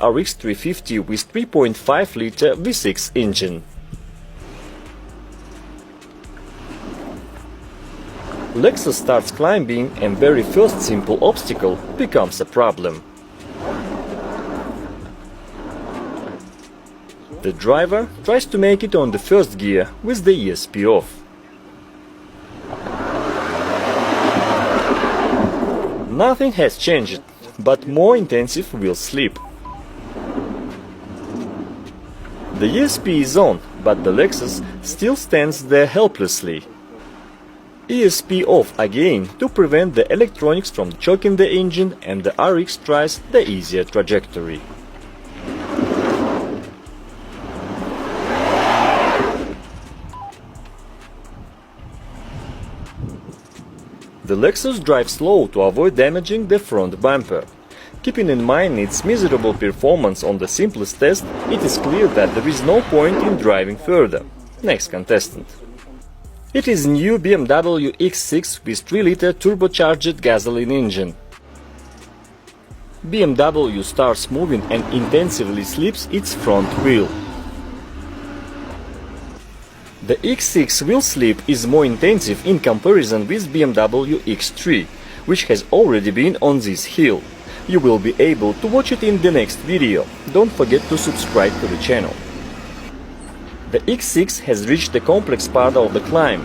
RX 350 with 3.5-liter V6 engine. Lexus starts climbing and very first simple obstacle becomes a problem. The driver tries to make it on the first gear with the ESP off. Nothing has changed, but more intensive wheel slip. The ESP is on, but the Lexus still stands there helplessly. ESP off again to prevent the electronics from choking the engine, and the RX tries the easier trajectory. The Lexus drives slow to avoid damaging the front bumper. Keeping in mind its miserable performance on the simplest test, it is clear that there is no point in driving further. Next contestant. It is new BMW X6 with 3-liter turbocharged gasoline engine. BMW starts moving and intensively slips its front wheel. The X6 wheel slip is more intensive in comparison with BMW X3, which has already been on this hill. You will be able to watch it in the next video. Don't forget to subscribe to the channel. The X6 has reached the complex part of the climb.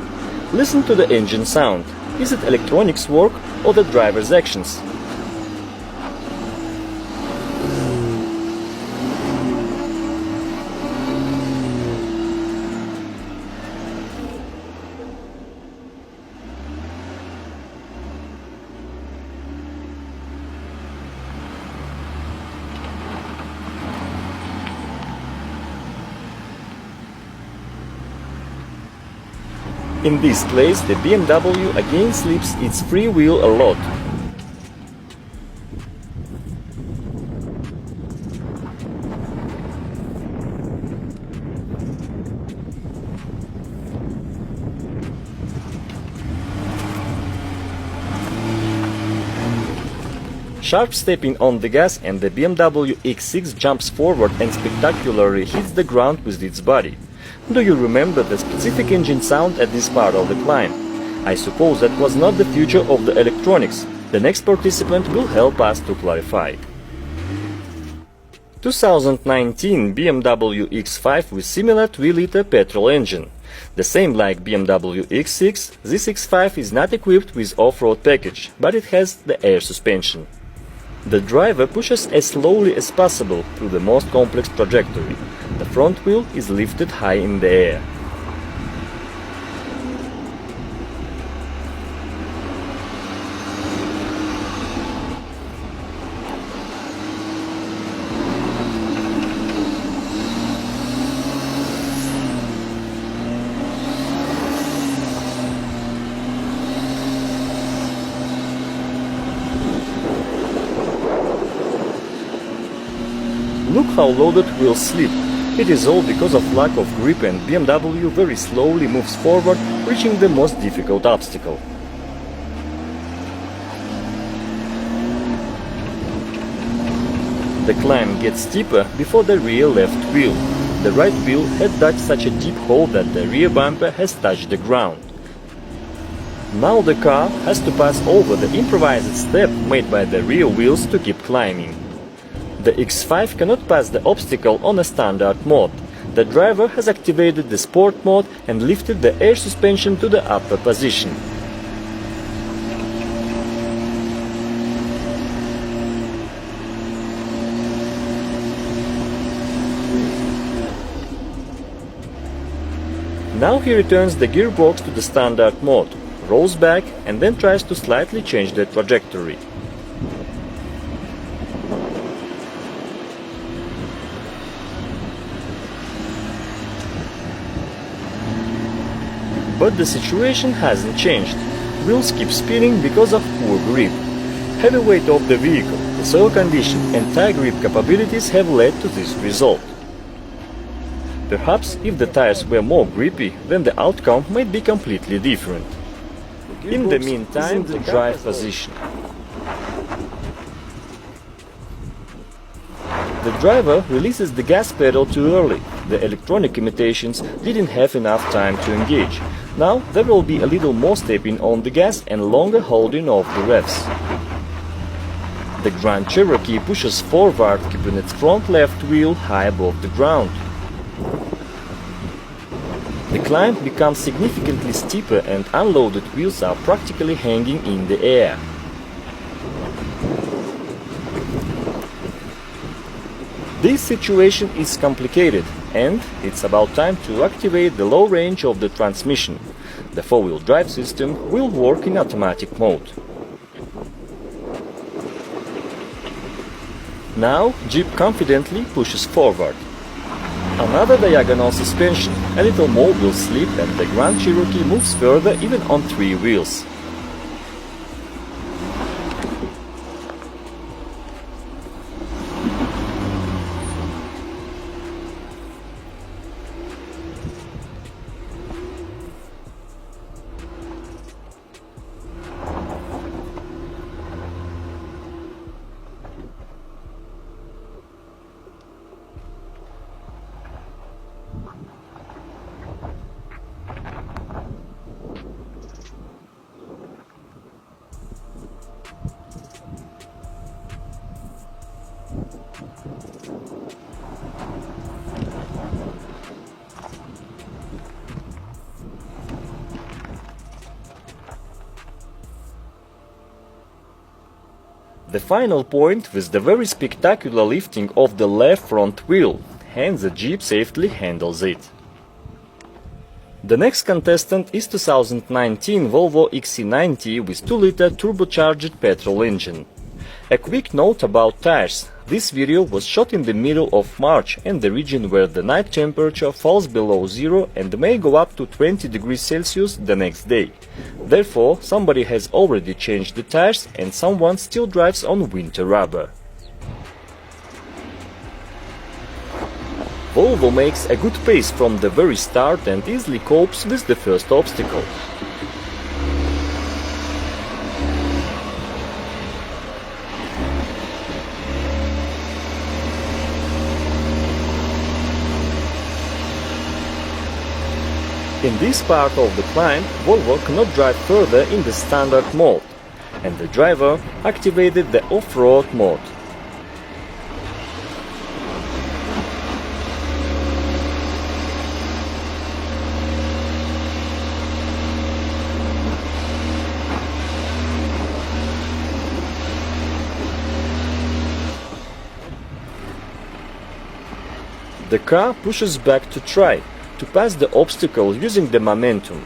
Listen to the engine sound. Is it electronics work or the driver's actions? In this place, the BMW again slips its free wheel a lot. Sharp stepping on the gas, and the BMW X6 jumps forward and spectacularly hits the ground with its body. Do you remember the specific engine sound at this part of the climb? I suppose that was not the future of the electronics. The next participant will help us to clarify. 2019 BMW X5 with similar 3-liter petrol engine. The same like BMW X6, this X5 is not equipped with off-road package, but it has the air suspension. The driver pushes as slowly as possible through the most complex trajectory. The front wheel is lifted high in the air. Look how loaded wheels slip. It is all because of lack of grip, and BMW very slowly moves forward, reaching the most difficult obstacle. The climb gets steeper before the rear left wheel. The right wheel had dug such a deep hole that the rear bumper has touched the ground. Now the car has to pass over the improvised step made by the rear wheels to keep climbing. The X5 cannot pass the obstacle on a standard mode. The driver has activated the sport mode and lifted the air suspension to the upper position. Now he returns the gearbox to the standard mode, rolls back and then tries to slightly change the trajectory. But the situation hasn't changed. Wheels keep spinning because of poor grip. Heavy weight of the vehicle, the soil condition and tire grip capabilities have led to this result. Perhaps if the tires were more grippy, then the outcome might be completely different. In the meantime, the drive position. The driver releases the gas pedal too early. The electronic imitations didn't have enough time to engage. Now there will be a little more stepping on the gas and longer holding of the revs. The Grand Cherokee pushes forward, keeping its front left wheel high above the ground. The climb becomes significantly steeper and unloaded wheels are practically hanging in the air. This situation is complicated, and it's about time to activate the low range of the transmission. The four-wheel drive system will work in automatic mode. Now Jeep confidently pushes forward. Another diagonal suspension, a little more will slip and the Grand Cherokee moves further even on three wheels. The final point with the very spectacular lifting of the left front wheel, hence the Jeep safely handles it. The next contestant is 2019 Volvo XC90 with 2-liter turbocharged petrol engine. A quick note about tires. This video was shot in the middle of March and the region where the night temperature falls below zero and may go up to 20 degrees Celsius the next day. Therefore, somebody has already changed the tires and someone still drives on winter rubber. Volvo makes a good pace from the very start and easily copes with the first obstacle. In this part of the climb, Volvo cannot drive further in the standard mode, and the driver activated the off-road mode. The car pushes back to try to pass the obstacle using the momentum.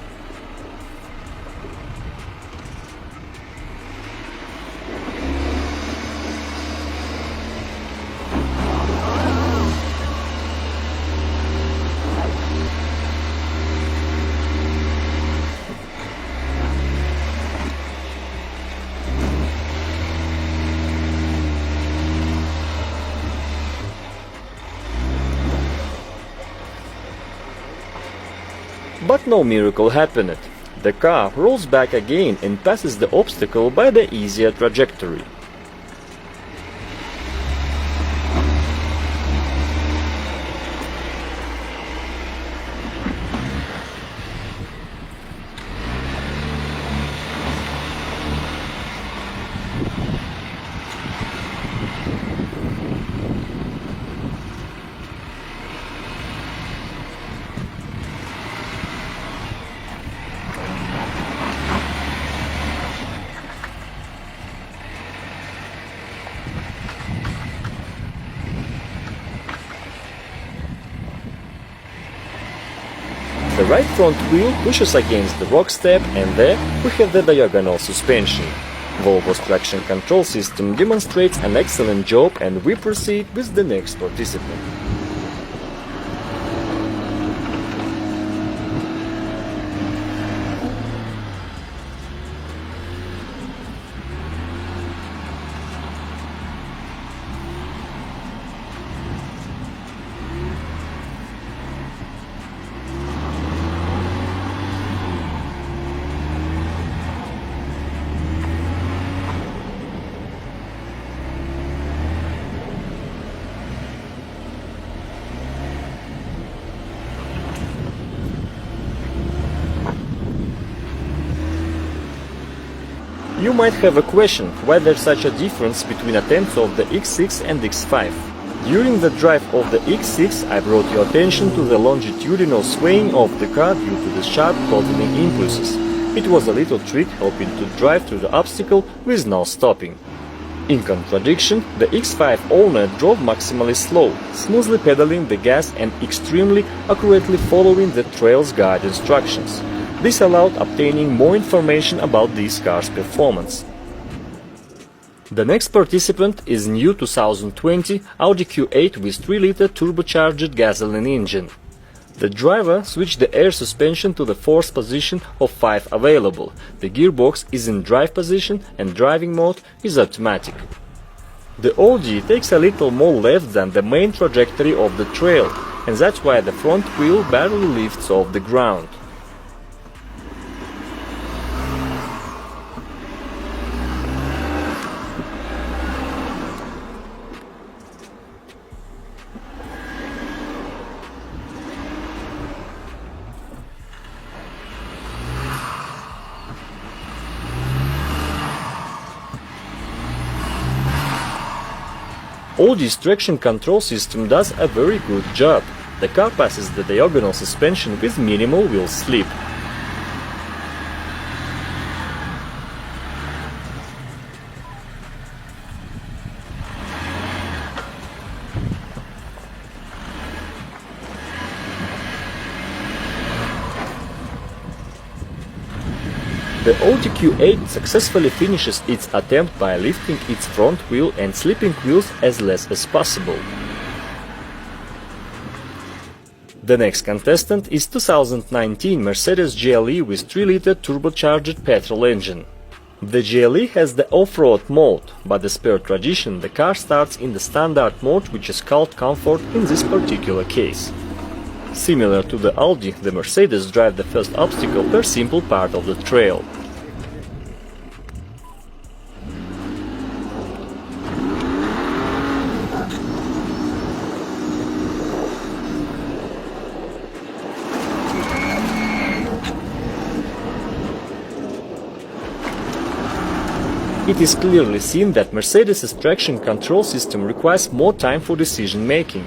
But no miracle happened. The car rolls back again and passes the obstacle by the easier trajectory. The right front wheel pushes against the rock step and there we have the diagonal suspension. Volvo's traction control system demonstrates an excellent job and we proceed with the next participant. You might have a question why there's such a difference between attempts of the X6 and X5. During the drive of the X6 I brought your attention to the longitudinal swaying of the car due to the sharp throttling impulses. It was a little trick helping to drive through the obstacle with no stopping. In contradiction, the X5 owner drove maximally slow, smoothly pedaling the gas and extremely accurately following the trail's guide instructions. This allowed obtaining more information about this car's performance. The next participant is new 2020 Audi Q8 with 3-liter turbocharged gasoline engine. The driver switched the air suspension to the fourth position of 5 available. The gearbox is in drive position and driving mode is automatic. The Audi takes a little more left than the main trajectory of the trail, and that's why the front wheel barely lifts off the ground. Audi's traction control system does a very good job. The car passes the diagonal suspension with minimal wheel slip. The Audi Q8 successfully finishes its attempt by lifting its front wheel and slipping wheels as less as possible. The next contestant is 2019 Mercedes GLE with 3-liter turbocharged petrol engine. The GLE has the off-road mode, but as per tradition the car starts in the standard mode, which is called comfort in this particular case. Similar to the Audi, the Mercedes drive the first obstacle per simple part of the trail. It is clearly seen that Mercedes' traction control system requires more time for decision making.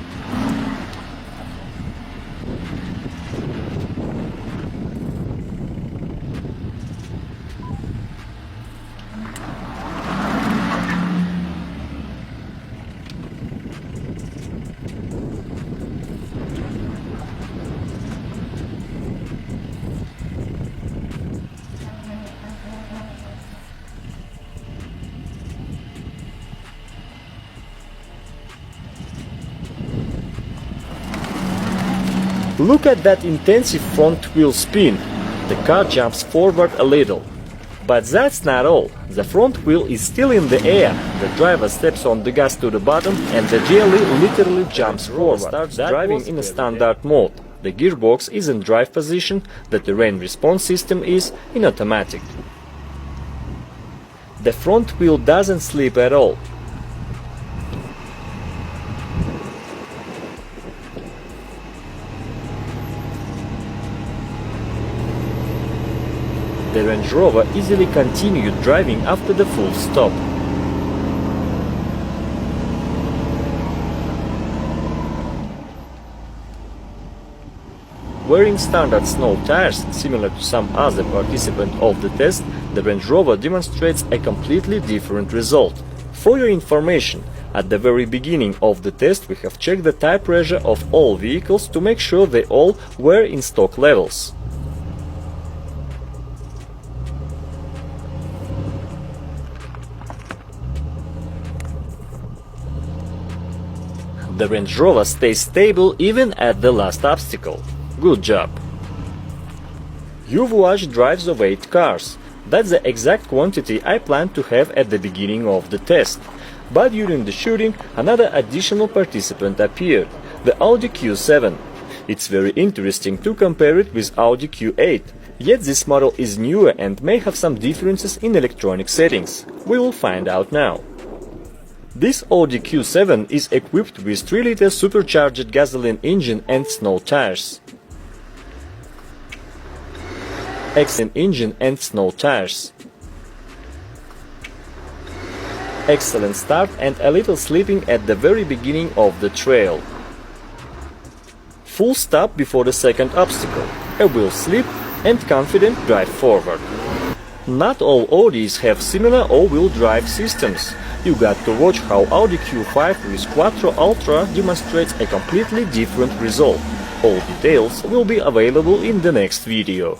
Look at that intensive front wheel spin. The car jumps forward a little. But that's not all. The front wheel is still in the air. The driver steps on the gas to the bottom and the GLE literally jumps forward. Starts driving in a standard mode. The gearbox is in drive position. The terrain response system is in automatic. The front wheel doesn't slip at all. The Range Rover easily continued driving after the full stop. Wearing standard snow tires, similar to some other participants of the test, the Range Rover demonstrates a completely different result. For your information, at the very beginning of the test we have checked the tire pressure of all vehicles to make sure they all were in stock levels. The Range Rover stays stable even at the last obstacle. Good job! You've watched drives of 8 cars. That's the exact quantity I planned to have at the beginning of the test. But during the shooting, another additional participant appeared, the Audi Q7. It's very interesting to compare it with Audi Q8, yet this model is newer and may have some differences in electronic settings. We will find out now. This Audi Q7 is equipped with 3-liter supercharged gasoline engine and snow tires. Excellent engine and snow tires. Excellent start and a little slipping at the very beginning of the trail. Full stop before the second obstacle, a wheel slip and confident drive forward. Not all Audis have similar all-wheel drive systems. You got to watch how Audi Q5 with Quattro Ultra demonstrates a completely different result. All details will be available in the next video.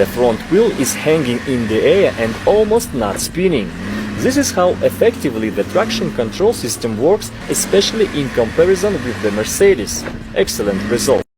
The front wheel is hanging in the air and almost not spinning. This is how effectively the traction control system works, especially in comparison with the Mercedes. Excellent result.